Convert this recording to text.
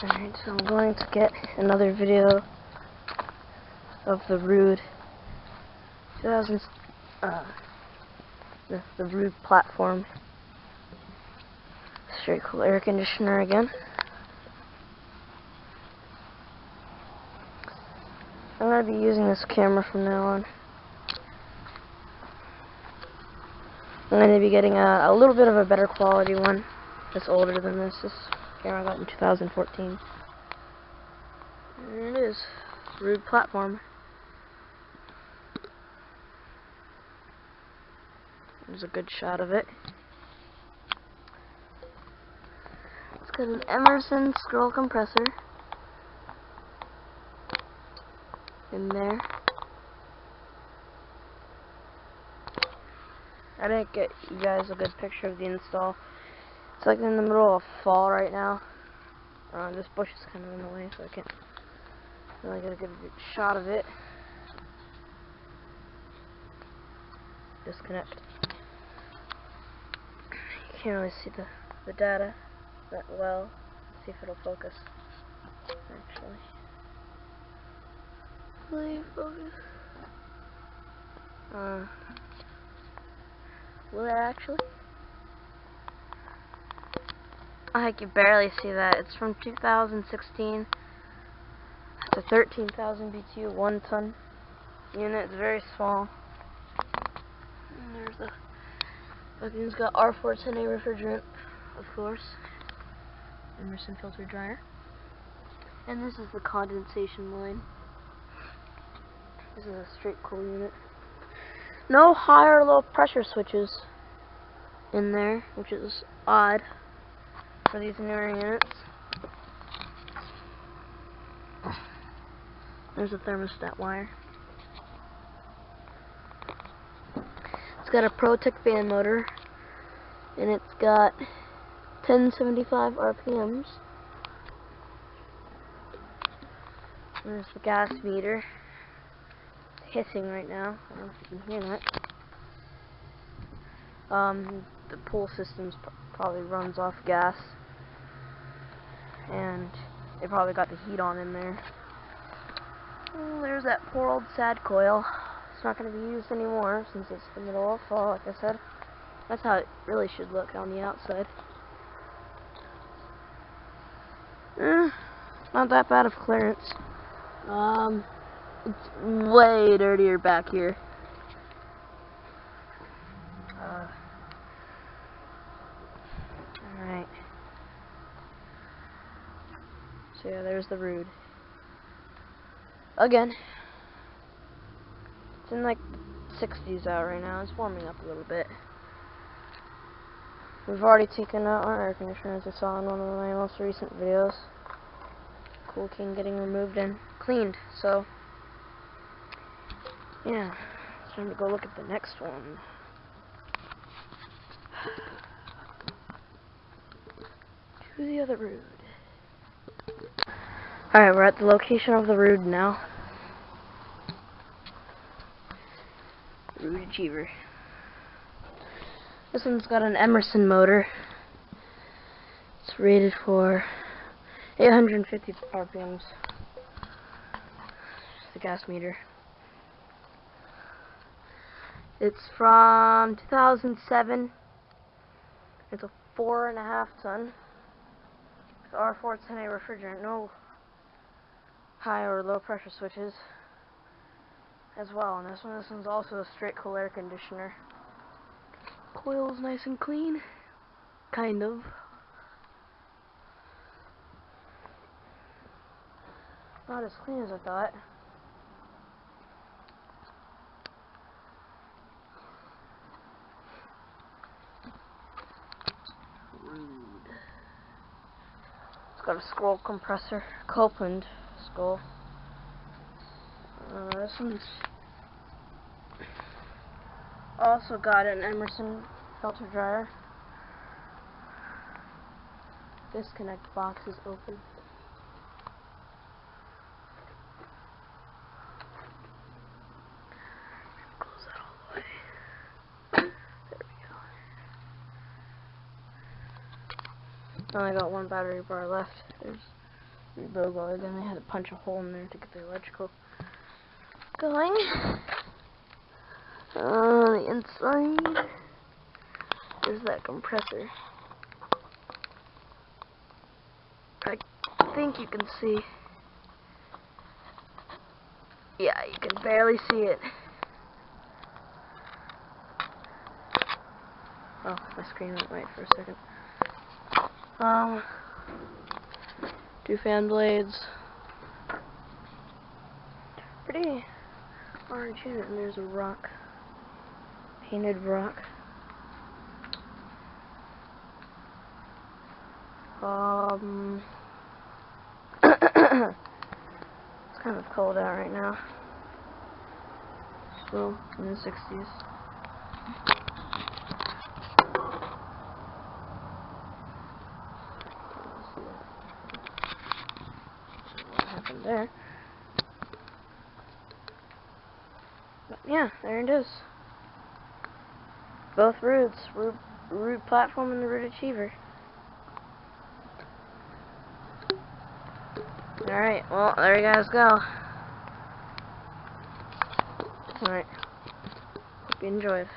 Alright, so I'm going to get another video of the Ruud 2000 the Ruud Platform straight cool air conditioner again. I'm going to be using this camera from now on. I'm going to be getting a little bit of a better quality one that's older than this. This camera I got in 2014. There it is, Ruud Platform. There's a good shot of it. It's got an Emerson scroll compressor in there. I didn't get you guys a good picture of the install. It's like in the middle of fall right now. This bush is kind of in the way, so I can't really get a good shot of it. Disconnect. You can't really see the data that well. Let's see if it'll focus. Actually, please focus. Will it actually? I can barely see that. It's from 2016. It's a 13,000 BTU 1-ton unit. It's very small. And there's the it's got R410A refrigerant, of course. Emerson filter dryer. And this is the condensation line. This is a straight cool unit. No high or low pressure switches in there, which is odd for these newer units. There's a thermostat wire. It's got a ProTech fan motor, and it's got 1075 RPMs. There's the gas meter. It's hissing right now. I don't know if you can hear that. The pool system probably runs off gas, and they probably got the heat on in there. Oh, there's that poor old sad coil. It's not going to be used anymore since it's the middle of fall, like I said. That's how it really should look on the outside. Not that bad of clearance. It's way dirtier back here. Alright. So yeah, there's the Ruud. Again. It's in like 60s out right now. It's warming up a little bit. We've already taken out our air conditioner, as I saw in one of my most recent videos. Cool King getting removed and cleaned. So yeah, it's time to go look at the next one. To the other Ruud. Alright, we're at the location of the Ruud now. Ruud Achiever. This one's got an Emerson motor. It's rated for 850 RPMs. The gas meter. It's from 2007. It's a 4.5 ton. It's R410A refrigerant. No high or low pressure switches as well. And this one's also a straight cool air conditioner. Coil's nice and clean, kind of. Not as clean as I thought. Ruud. It's got a scroll compressor, Copeland scroll. This one's also got an Emerson filter dryer. Disconnect box is open. Close that all the way. There we go. Only got one battery bar left. There's rebuild all again. They had to punch a hole in there to get the electrical going. On the inside, there's that compressor. I think you can see. Yeah, you can barely see it. Oh, my screen went white for a second. 2 fan blades. Pretty large unit, and there's a rock. Painted rock. It's kind of cold out right now. Still in the 60s. What happened there? But yeah, there it is. Both Ruuds, Ruud Platform and the Ruud Achiever. Alright, well, there you guys go. Alright. Hope you enjoyed.